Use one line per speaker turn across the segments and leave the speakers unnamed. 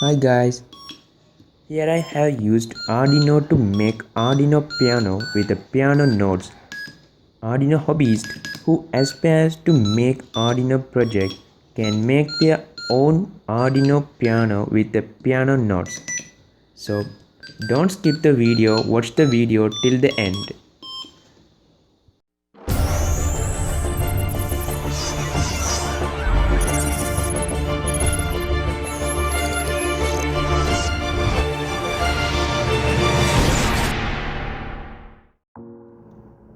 Hi guys, here I have used Arduino to make Arduino piano with the piano notes. Arduino hobbyists who aspires to make Arduino project can make their own Arduino piano with the piano notes. So don't skip the video, watch the video till the end.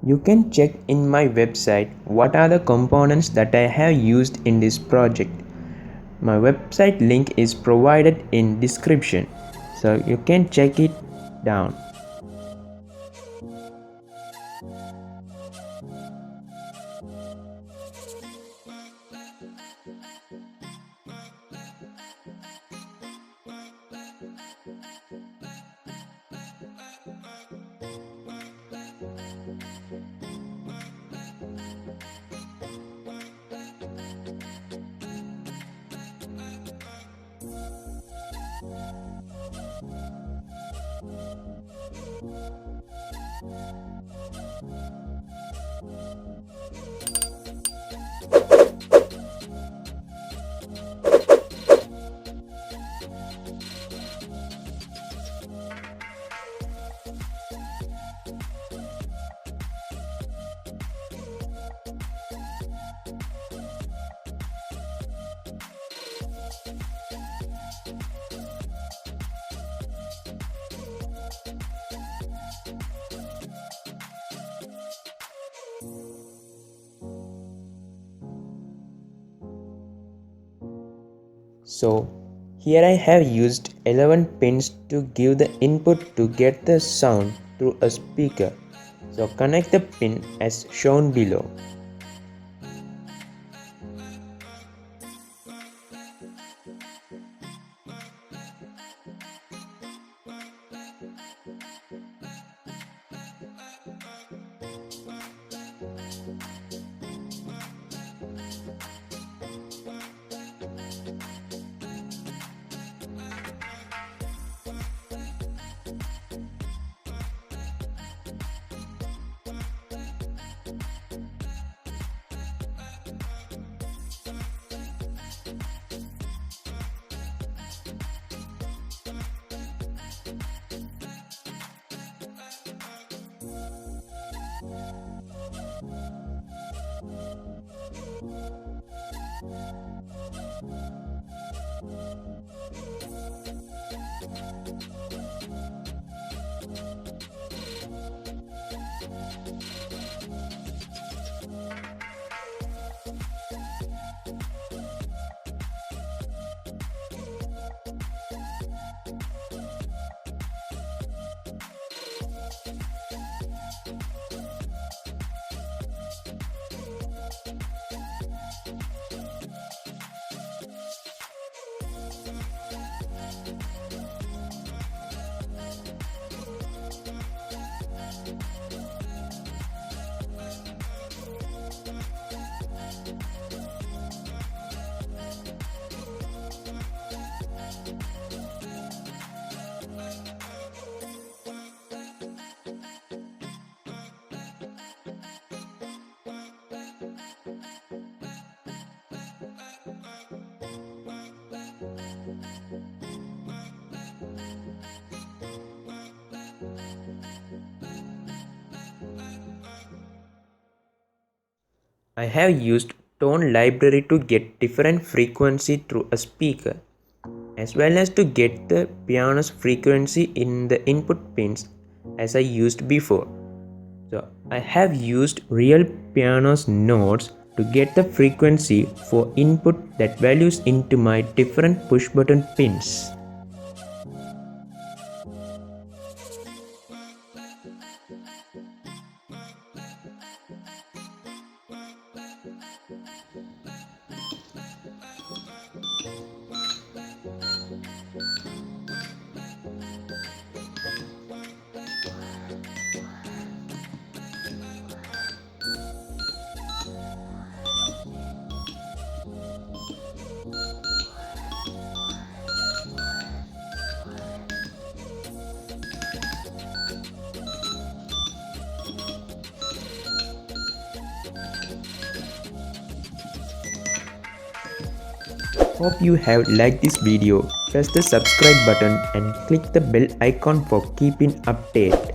You can check in my website what are the components that I have used in this project. My website link is provided in description, so you can check it down. So here I have used 11 pins to give the input to get the sound through a speaker. So connect the pin as shown below. I have used tone library to get different frequency through a speaker, as well as to get the piano's frequency in the input pins as I used before. So I have used real piano's notes to get the frequency for input that values into my different push button pins. Hope you have liked this video. Press the subscribe button and click the bell icon for keeping update.